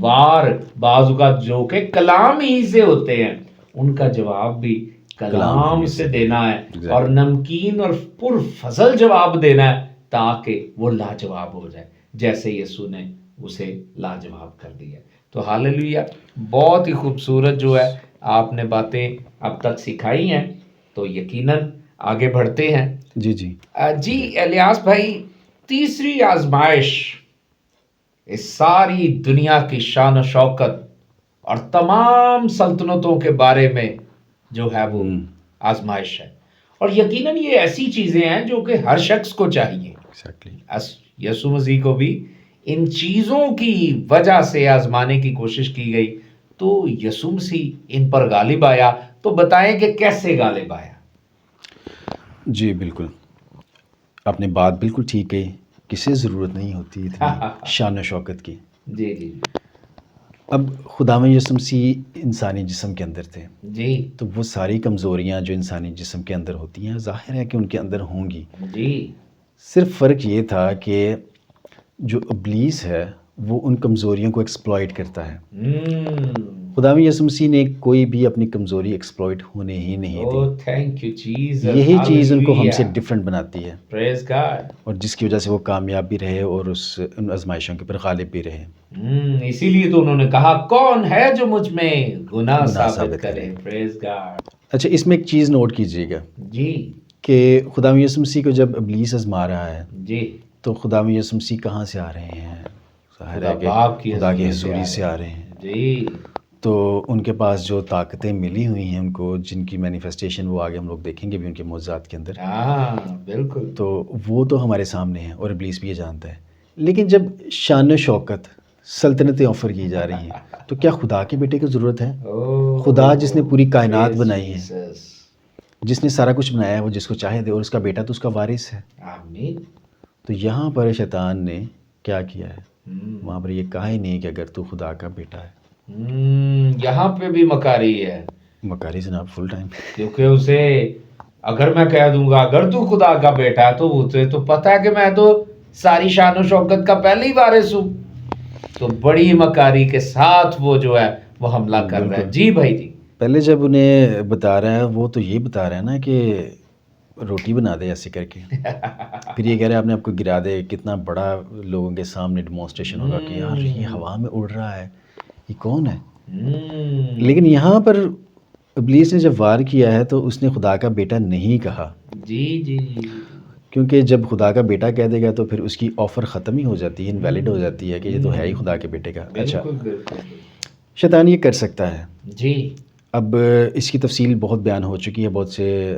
وار بعض اوقات جو کہ کلام ہی سے ہوتے ہیں ان کا جواب بھی کلام سے دینا ہے، اور نمکین اور پر فضل جواب دینا ہے تاکہ وہ لاجواب ہو جائے، جیسے یسوع نے اسے لاجواب کر دیا. تو ہاللیلویا. بہت ہی خوبصورت جو ہے آپ نے باتیں اب تک سکھائی ہیں. تو یقیناً آگے بڑھتے ہیں. جی جی جی الیاس بھائی، تیسری آزمائش اس ساری دنیا کی شان و شوکت اور تمام سلطنتوں کے بارے میں جو ہے وہ آزمائش ہے. اور یقیناً یہ ایسی چیزیں ہیں جو کہ ہر شخص کو چاہیے. یسوع مسیح کو بھی ان چیزوں کی وجہ سے آزمانے کی کوشش کی گئی. تو یسوع مسیح ان پر غالب آیا. تو بتائیں کہ کیسے غالب آیا؟ جی بالکل، آپ نے بات بالکل ٹھیک کہی. کسی ضرورت نہیں ہوتی اتنی شان و شوکت کی. جی جی. اب خداوند یسوع مسیح انسانی جسم کے اندر تھے. جی. تو وہ ساری کمزوریاں جو انسانی جسم کے اندر ہوتی ہیں ظاہر ہے کہ ان کے اندر ہوں گی. جی. صرف فرق یہ تھا کہ جو ابلیس ہے وہ ان کمزوریوں کو ایکسپلائٹ کرتا ہے. خداوند یسوع مسیح نے کوئی بھی اپنی کمزوری ایکسپلائٹ ہونے ہی نہیں دی. Thank you Jesus. یہی چیز ان کو ہم سے ڈفرینٹ بناتی ہے. پریز گاڈ. اور جس کی وجہ سے وہ کامیاب بھی رہے اور ان آزمائشوں کے پر غالب بھی رہے. اسی لیے تو انہوں نے کہا کون ہے جو مجھ میں گناہ ثابت کرے. پریز گاڈ. اچھا اس میں ایک چیز نوٹ کیجیے گا جی کہ خداوند یسوع مسیح کو جب ابلیس آزما رہا ہے جی تو خداوند یسوع مسیح کہاں سے آ رہے ہیں؟ ظاہر ہے کہ خدا کی حضوری سے آ رہے ہیں. جی. تو ان کے پاس جو طاقتیں ملی ہوئی ہیں ان کو، جن کی مینیفیسٹیشن وہ آگے ہم لوگ دیکھیں گے بھی ان کے معجزات کے اندر. بالکل. تو وہ تو ہمارے سامنے ہیں اور ابلیس بھی یہ جانتا ہے. لیکن جب شان و شوکت، سلطنتیں آفر کی جا رہی ہیں تو کیا خدا کے بیٹے کی ضرورت ہے؟ خدا جس نے پوری کائنات بنائی ہے، جس نے سارا کچھ بنایا ہے، وہ جس کو چاہے دے، اور اس کا بیٹا تو اس کا وارث ہے. آمین. تو یہاں پر شیطان نے کیا کیا ہے؟ وہاں پر یہ کہا ہی نہیں کہ اگر تو خدا کا بیٹا ہے. یہاں پہ بھی مکاری ہے. مکاری جناب فل ٹائم. کیونکہ اسے اگر میں کہہ دوں گا اگر تو خدا کا بیٹا ہے تو اسے تو پتہ ہے کہ میں تو ساری شان و شوکت کا پہلے ہی وارث ہوں. تو بڑی مکاری کے ساتھ وہ جو ہے وہ حملہ کر رہا ہے. جی بھائی جی. پہلے جب انہیں بتا رہا ہے وہ تو یہ بتا رہا ہے نا کہ روٹی بنا دے ایسے کر کے. پھر یہ کہہ رہے ہیں آپ نے آپ کو گرا دے. کتنا بڑا لوگوں کے سامنے ڈیمونسٹریشن ہوگا کہ یار یہ ہوا میں اڑ رہا ہے، یہ کون ہے. لیکن یہاں پر ابلیس نے جب وار کیا ہے تو اس نے خدا کا بیٹا نہیں کہا. جی جی. کیونکہ جب خدا کا بیٹا کہہ دے گا تو پھر اس کی آفر ختم ہی ہو جاتی ہے، انویلڈ ہو جاتی ہے کہ یہ تو ہے ہی خدا کے بیٹے کا. اچھا شیطان یہ کر سکتا ہے. جی. اب اس کی تفصیل بہت بیان ہو چکی ہے، بہت سے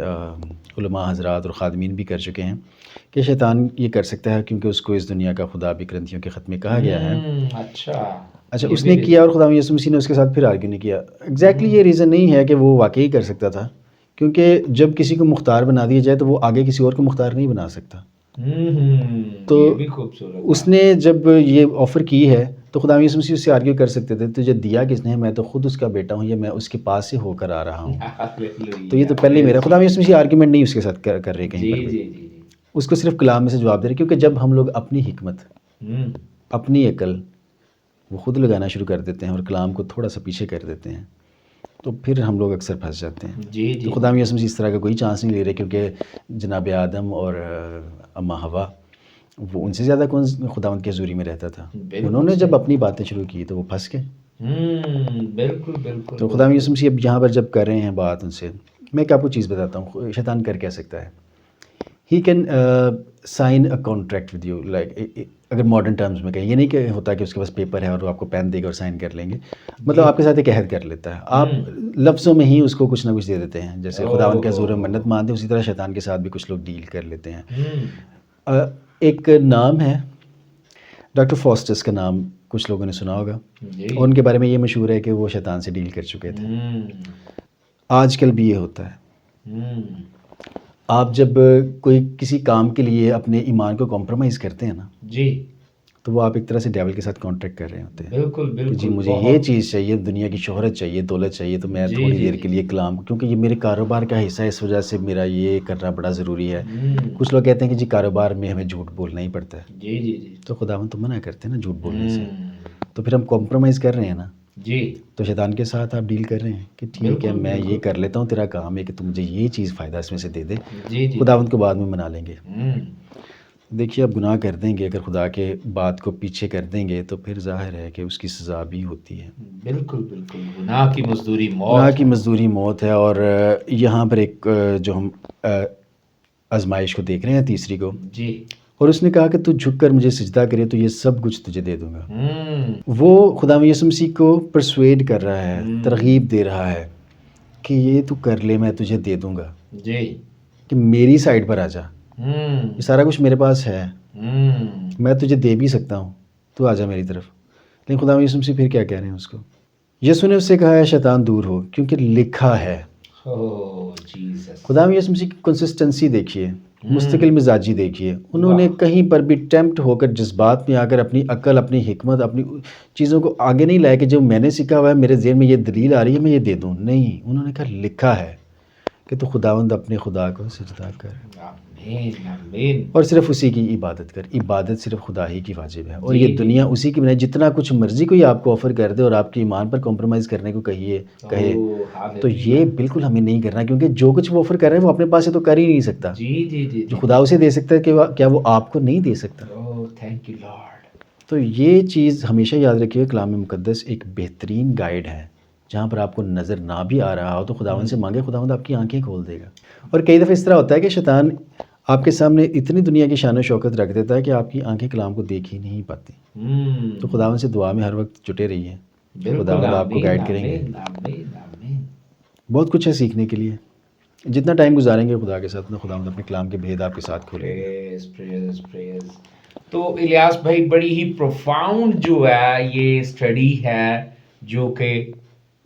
علماء حضرات اور خادمین بھی کر چکے ہیں کہ شیطان یہ کر سکتا ہے کیونکہ اس کو اس دنیا کا خدا بھی گرنتھیوں کے خط میں کہا گیا ہے. اچھا اس نے کیا اور خداوند یسوع مسیح نے اس کے ساتھ پھر آرگیو نہیں کیا. ایگزیکٹلی یہ ریزن نہیں ہے کہ وہ واقعی کر سکتا تھا، کیونکہ جب کسی کو مختار بنا دیا جائے تو وہ آگے کسی اور کو مختار نہیں بنا سکتا. تو اس نے جب یہ آفر کی ہے تو خداوند یسوع مسیح اس سے آرگیو کر سکتے تھے تجھے دیا کس نے؟ میں تو خود اس کا بیٹا ہوں یا میں اس کے پاس سے ہو کر آ رہا ہوں. تو یہ تو پہلے میرا. خداوند یسوع مسیح آرگیومنٹ نہیں اس کے ساتھ کر رہے کہیں پر بھی. اس کو صرف کلام میں سے جواب دے رہے، کیونکہ جب ہم لوگ اپنی حکمت، اپنی عقل وہ خود لگانا شروع کر دیتے ہیں اور کلام کو تھوڑا سا پیچھے کر دیتے ہیں، تو پھر ہم لوگ اکثر پھنس جاتے ہیں. جی تو خدا یسوع مسیح اس طرح کا کوئی چانس نہیں لے رہے، کیونکہ جناب آدم اور اماں حوا، وہ ان سے زیادہ کون خداوند کی حضوری میں رہتا تھا. انہوں نے جب اپنی باتیں شروع کی تو وہ پھنس گئے. بالکل بالکل. تو خدا یسوع مسیح اب یہاں پر جب کر رہے ہیں بات ان سے، میں ایک آپ کو چیز بتاتا ہوں شیطان کر کیا سکتا ہے. He can sign a contract with you, like اگر ماڈرن ٹرمز میں کہیں، یہ نہیں کہ ہوتا کہ اس کے پاس پیپر ہے اور وہ آپ کو پین دے گا اور سائن کر لیں گے، مطلب آپ کے ساتھ ایک عہد کر لیتا ہے. آپ لفظوں میں ہی اس کو کچھ نہ کچھ دے دیتے ہیں، جیسے خداوند کے حضور میں منت مانتے ہیں، اسی طرح شیطان کے ساتھ بھی کچھ لوگ ڈیل کر لیتے ہیں. ایک نام ہے ڈاکٹر فاسٹس کا نام کچھ لوگوں نے سنا ہوگا، اور ان کے بارے میں یہ مشہور ہے کہ وہ شیطان سے ڈیل کر چکے تھے. آج کل بھی یہ ہوتا ہے. آپ جب کوئی کسی کام کے لیے اپنے ایمان کو کمپرومائز کرتے ہیں نا، جی، تو وہ آپ ایک طرح سے ڈیول کہ ساتھ کانٹریکٹ کر رہے ہوتے ہیں. بالکل بالکل. جی مجھے یہ چیز چاہیے، دنیا کی شہرت چاہیے، دولت چاہیے، تو میں تھوڑی دیر کے لیے کلام، کیونکہ یہ میرے کاروبار کا حصہ ہے، اس وجہ سے میرا یہ کرنا بڑا ضروری ہے. کچھ لوگ کہتے ہیں کہ جی کاروبار میں ہمیں جھوٹ بولنا ہی پڑتا ہے. جی جی جی. تو خداوند تو منع کرتے ہیں نا جھوٹ بولنے سے، تو پھر ہم کمپرومائز کر رہے ہیں نا. جی. تو شیطان کے ساتھ آپ ڈیل کر رہے ہیں کہ ٹھیک ہے میں یہ کر لیتا ہوں، تیرا کام ہے کہ تو مجھے یہ چیز فائدہ اس میں سے دے دے، خداوند کو بعد میں منا لیں گے. دیکھیے آپ گناہ کر دیں گے، اگر خدا کے بات کو پیچھے کر دیں گے تو پھر ظاہر ہے کہ اس کی سزا بھی ہوتی ہے. بالکل بالکل. گناہ کی مزدوری موت، گناہ کی مزدوری موت ہے. اور یہاں پر ایک جو ہم آزمائش کو دیکھ رہے ہیں تیسری کو، جی، اور اس نے کہا کہ تو جھک کر مجھے سجدہ کرے تو یہ سب کچھ تجھے دے دوں گا. وہ خدا یسوع مسیح کو پرسویڈ کر رہا ہے، ترغیب دے رہا ہے کہ یہ تو کر لے، میں تجھے دے دوں گا. جی، کہ میری سائڈ پر آ جا، یہ سارا کچھ میرے پاس ہے، میں تجھے دے بھی سکتا ہوں، تو آ جا میری طرف. لیکن خدا یسوع مسیح پھر کیا کہہ رہے ہیں اس کو؟ یسوع نے اس سے کہا ہے شیطان دور ہو، کیونکہ لکھا ہے. خدا یسوع مسیح کی کنسسٹنسی دیکھیے، مستقل مزاجی دیکھیے. انہوں نے کہیں پر بھی ٹیمپٹ ہو کر جذبات میں آ کر اپنی عقل، اپنی حکمت، اپنی چیزوں کو آگے نہیں لائے کہ جو میں نے سیکھا ہوا ہے، میرے ذہن میں یہ دلیل آ رہی ہے میں یہ دے دوں. نہیں، انہوں نے کہا لکھا ہے کہ تو خداوند اپنے خدا کو سجدہ کر، اور صرف اسی کی عبادت کر. عبادت صرف خدا ہی کی واجب ہے، اور یہ دنیا اسی کی بنائے. جتنا کچھ مرضی کوئی آپ کو آفر کر دے اور آپ کے ایمان پر کمپرومائز کرنے کو کہے تو یہ بالکل ہمیں نہیں کرنا، کیونکہ جو کچھ وہ آفر کر رہا ہے وہ اپنے پاس سے تو کر ہی نہیں سکتا. جو خدا اسے دے سکتا ہے کہ کیا وہ آپ کو نہیں دے سکتا؟ Thank you lord. تو یہ چیز ہمیشہ یاد رکھیے، کلام مقدس ایک بہترین گائیڈ ہے. جہاں پر آپ کو نظر نہ بھی آ رہا ہو تو خداوند سے مانگے، خداوند آپ کی آنکھیں کھول دے گا. اور کئی دفعہ اس طرح ہوتا ہے کہ شیطان آپ کے سامنے اتنی دنیا کی شان و شوکت رکھ دیتا ہے کہ آپ کی آنکھیں کلام کو دیکھ ہی نہیں پاتی. تو خداوند سے دعا میں ہر وقت جٹے رہیے، خداوند آپ کو گائیڈ کریں گے. بہت کچھ ہے سیکھنے کے لیے، جتنا ٹائم گزاریں گے خدا کے ساتھ، اتنا خداوند اپنے کلام کے بھید آپ کے ساتھ کھولے گا. تو الیاس بھائی بڑی ہی پروفاؤنڈ جو ہے یہ اسٹڈی ہے جو کہ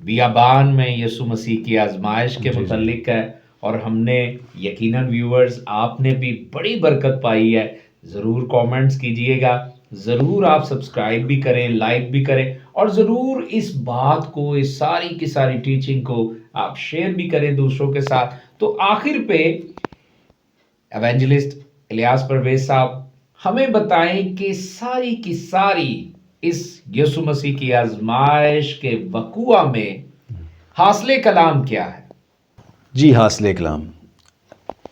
بیابان میں یسوع مسیح کی آزمائش کے متعلق ہے، اور ہم نے یقیناً ویورز آپ نے بھی بڑی برکت پائی ہے. ضرور کامنٹس کیجئے گا، ضرور آپ سبسکرائب بھی کریں، لائک بھی کریں، اور ضرور اس بات کو، اس ساری کی ساری ٹیچنگ کو آپ شیئر بھی کریں دوسروں کے ساتھ. تو آخر پہ ایونجلسٹ الیاس پرویز صاحب ہمیں بتائیں کہ ساری کی ساری اس یسوع مسیح کی آزمائش کے وقوع میں حاصل کلام کیا ہے؟ جی، حاصل کلام،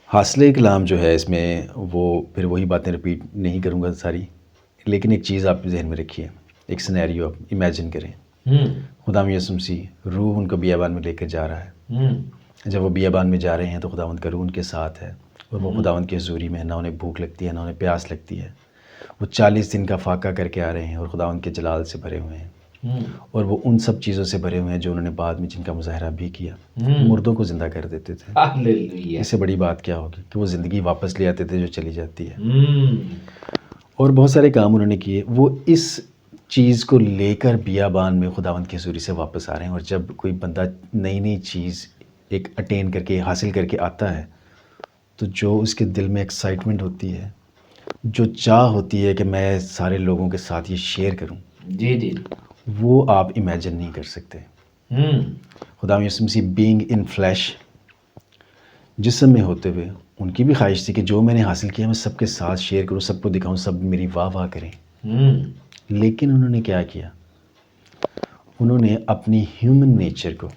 حاصل کلام جو ہے اس میں وہ پھر وہی باتیں رپیٹ نہیں کروں گا ساری، لیکن ایک چیز آپ ذہن میں رکھیے، ایک سینیریو آپ امیجن کریں. خدا یسوع مسیح روح ان کو بیابان میں لے کر جا رہا ہے. جب وہ بیابان میں جا رہے ہیں تو خداوند کا روح ان کے ساتھ ہے، اور وہ خداوند کی حضوری میں نہ انہیں بھوک لگتی ہے نہ انہیں پیاس لگتی ہے. وہ 40 دن کا فاقہ کر کے آ رہے ہیں اور خداوند کے جلال سے بھرے ہوئے ہیں، اور وہ ان سب چیزوں سے بھرے ہوئے ہیں جو انہوں نے بعد میں جن کا مظاہرہ بھی کیا. مردوں کو زندہ کر دیتے تھے. اس سے بڑی بات کیا ہوگی کہ وہ زندگی واپس لے آتے تھے جو چلی جاتی ہے. اور بہت سارے کام انہوں نے کیے. وہ اس چیز کو لے کر بیابان میں خداوند کی حضوری سے واپس آ رہے ہیں. اور جب کوئی بندہ نئی نئی چیز ایک اٹین کر کے، حاصل کر کے آتا ہے، تو جو اس کے دل میں ایکسائٹمنٹ ہوتی ہے، جو چاہ ہوتی ہے کہ میں سارے لوگوں کے ساتھ یہ شیئر کروں، وہ آپ امیجن نہیں کر سکتے. خدا یسوع مسیح بینگ ان فلیش، جسم میں ہوتے ہوئے، ان کی بھی خواہش تھی کہ جو میں نے حاصل کیا میں سب کے ساتھ شیئر کروں، سب کو دکھاؤں، سب میری واہ واہ کریں. لیکن انہوں نے کیا کیا؟ انہوں نے اپنی ہیومن نیچر کو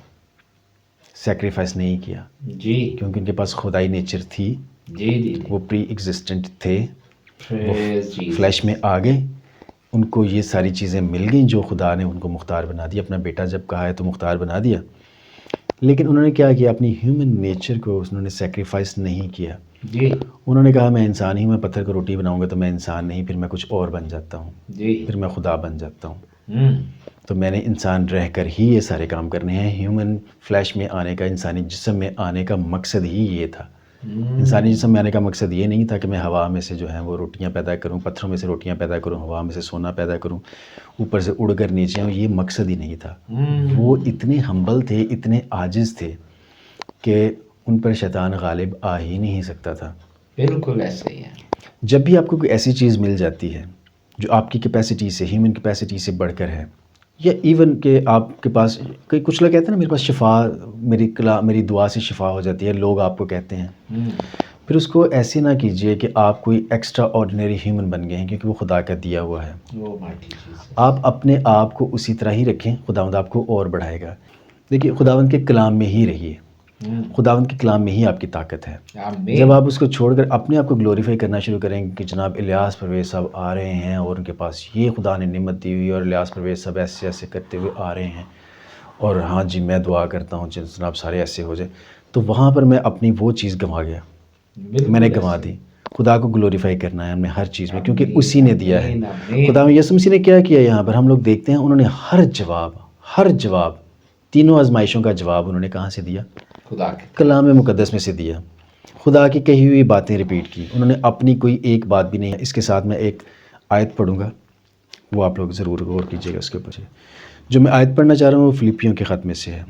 سیکریفائس نہیں کیا جی، کیونکہ ان کے پاس خدائی نیچر تھی. جی، وہ پری ایگزسٹنٹ تھے، وہ Praise Jesus. فلیش میں آ گئے، ان کو یہ ساری چیزیں مل گئیں جو خدا نے ان کو مختار بنا دیا. اپنا بیٹا جب کہا ہے تو مختار بنا دیا، لیکن انہوں نے کیا کیا؟ اپنی ہیومن نیچر کو انہوں نے سیکریفائس نہیں کیا. جی، انہوں نے کہا میں انسان ہی، میں پتھر کو روٹی بناؤں گا تو میں انسان نہیں، پھر میں کچھ اور بن جاتا ہوں، جی، پھر میں خدا بن جاتا ہوں. ہم، تو میں نے انسان رہ کر ہی یہ سارے کام کرنے ہیں. ہیومن فلیش میں آنے کا، انسانی جسم میں آنے کا مقصد ہی یہ تھا. انسانی جسم میں آنے کا مقصد یہ نہیں تھا کہ میں ہوا میں سے جو ہے وہ روٹیاں پیدا کروں، پتھروں میں سے روٹیاں پیدا کروں، ہوا میں سے سونا پیدا کروں، اوپر سے اڑ کر نیچے آؤں. یہ مقصد ہی نہیں تھا. وہ اتنے ہمبل تھے، اتنے عاجز تھے کہ ان پر شیطان غالب آ ہی نہیں سکتا تھا. بالکل ایسے ہی ہے. جب بھی آپ کو کوئی ایسی چیز مل جاتی ہے جو آپ کی کیپیسٹی سے، ہیومن کیپیسٹی سے بڑھ کر ہے، یا ایون کہ آپ کے پاس کچھ لوگ کہتے ہیں نا میرے پاس شفا، میری دعا سے شفا ہو جاتی ہے، لوگ آپ کو کہتے ہیں. پھر اس کو ایسے نہ کیجئے کہ آپ کوئی ایکسٹرا آرڈینری ہیومن بن گئے ہیں، کیونکہ وہ خدا کا دیا ہوا ہے. آپ اپنے آپ کو اسی طرح ہی رکھیں، خداوند آپ کو اور بڑھائے گا. دیکھیے خداوند کے کلام میں ہی رہیے، خداوند کے کلام میں ہی آپ کی طاقت ہے. جب آپ اس کو چھوڑ کر اپنے آپ کو گلوریفائی کرنا شروع کریں کہ جناب الیاس پرویز صاحب آ رہے ہیں اور ان کے پاس یہ خدا نے نعمت دی ہوئی، اور الیاس پرویز صاحب ایسے ایسے کرتے ہوئے آ رہے ہیں، اور ہاں جی میں دعا کرتا ہوں جناب سارے ایسے ہو جائے، تو وہاں پر میں اپنی وہ چیز گنوا گیا، میں نے گنوا دی. خدا کو گلوریفائی کرنا ہے ہم نے ہر چیز میں، کیونکہ اسی نے دیا ہے. خدا یسوع مسیح نے کیا کیا یہاں پر ہم لوگ دیکھتے ہیں، انہوں نے ہر جواب تینوں آزمائشوں کا جواب انہوں نے کہاں سے دیا؟ خدا کے کلام مقدس میں سے دیا. خدا کی کہی ہوئی باتیں ریپیٹ کی، انہوں نے اپنی کوئی ایک بات بھی نہیں ہے. اس کے ساتھ میں ایک آیت پڑھوں گا، وہ آپ لوگ ضرور غور کیجیے گا اس کے اوپر. جو میں آیت پڑھنا چاہ رہا ہوں وہ فلپیوں کے خط میں سے ہے،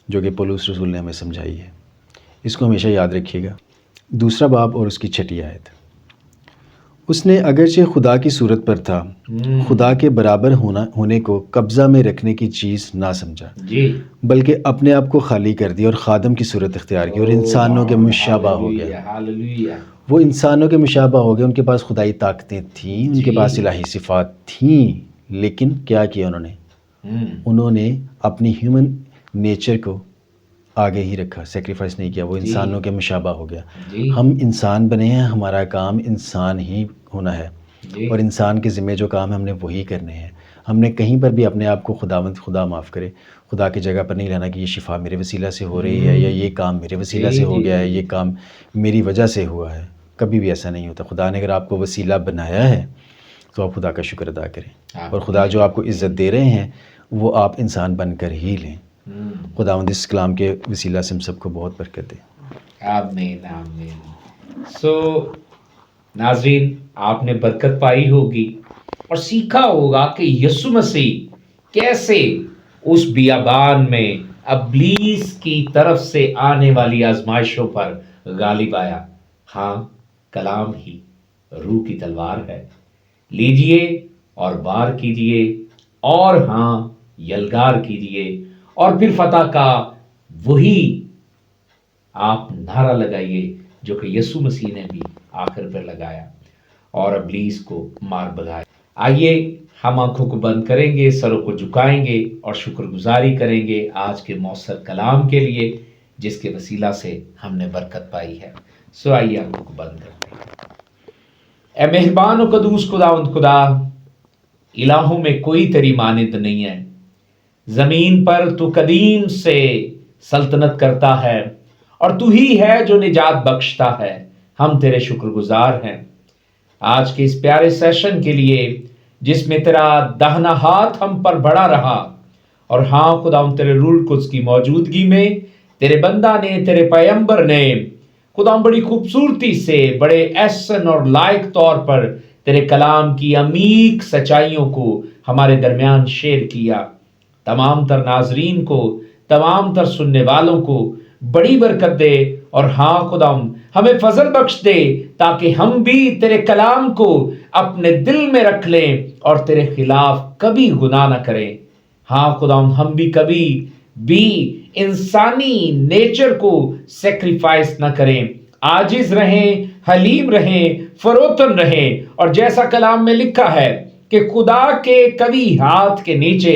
جو کہ پولس رسول نے ہمیں سمجھائی ہے. اس کو ہمیشہ یاد رکھیے گا. 2 باب اور اس کی 6 آیت. اس نے اگرچہ خدا کی صورت پر تھا، خدا کے برابر ہونے کو قبضہ میں رکھنے کی چیز نہ سمجھا، جی، بلکہ اپنے آپ کو خالی کر دیا اور خادم کی صورت اختیار کی اور انسانوں کے مشابہ ہو گیا. ہاللویا. وہ انسانوں کے مشابہ ہو گئے. ان کے پاس خدائی طاقتیں تھیں، ان کے پاس الہی صفات تھیں، لیکن کیا کیا انہوں نے اپنی ہیومن نیچر کو آگے ہی رکھا، سیکریفائس نہیں کیا. وہ انسانوں کے مشابہ ہو گیا. ہم انسان بنے ہیں، ہمارا کام انسان ہی ہونا ہے، اور انسان کے ذمہ جو کام ہے ہم نے وہی کرنے ہیں. ہم نے کہیں پر بھی اپنے آپ کو خدا معاف کرے، خدا کی جگہ پر نہیں لانا کہ یہ شفا میرے وسیلہ سے ہو رہی ہے، یا یہ کام میرے وسیلہ سے ہو گیا ہے، یہ کام میری وجہ سے ہوا ہے. کبھی بھی ایسا نہیں ہوتا. خدا نے اگر آپ کو وسیلہ بنایا ہے تو آپ خدا کا شکر ادا کریں، اور خدا جو آپ کو عزت دے رہے ہیں وہ آپ انسان بن کر ہی لیں. خداوند اس کلام کے وسیلہ سے ہم سب کو بہت برکت دے. آمین آمین. ناظرین، آپ نے برکت پائی ہوگی اور سیکھا ہوگا کہ یسوع مسیح کیسے اس بیابان میں ابلیس کی طرف سے آنے والی آزمائشوں پر غالب آیا. ہاں، کلام ہی روح کی تلوار ہے. لیجئے اور وار کیجئے، اور ہاں یلغار کیجئے، اور پھر فتح کا وہی آپ نعرہ لگائیے جو کہ یسوع مسیح نے بھی آخر پر لگایا اور ابلیس کو مار بھگایا. آئیے ہم آنکھوں کو بند کریں گے، سروں کو جھکائیں گے اور شکر گزاری کریں گے آج کے مؤثر کلام کے لیے جس کے وسیلہ سے ہم نے برکت پائی ہے. آئیے آنکھوں کو بند کرتے ہیں. اے مہربان و قدوس خداوند خدا، الہوں میں کوئی تیری مانند نہیں ہے. زمین پر تو قدیم سے سلطنت کرتا ہے اور تو ہی ہے جو نجات بخشتا ہے. ہم تیرے شکر گزار ہیں آج کے اس پیارے سیشن کے لیے جس میں تیرا داہنا ہاتھ ہم پر بڑا رہا. اور ہاں خداوند تیرے روح القدس کی موجودگی میں تیرے بندہ نے، تیرے پیغمبر نے خداوند بڑی خوبصورتی سے، بڑے احسن اور لائق طور پر تیرے کلام کی عمیق سچائیوں کو ہمارے درمیان شیئر کیا. تمام تر ناظرین کو، تمام تر سننے والوں کو بڑی برکت دے، اور ہاں خداوند ہمیں فضل بخش دے تاکہ ہم بھی تیرے کلام کو اپنے دل میں رکھ لیں اور تیرے خلاف کبھی گناہ نہ کریں. ہاں خداوند ہم بھی کبھی بھی انسانی نیچر کو سیکریفائس نہ کریں، عاجز رہیں، حلیم رہیں، فروتن رہیں، اور جیسا کلام میں لکھا ہے کہ خدا کے قوی ہاتھ کے نیچے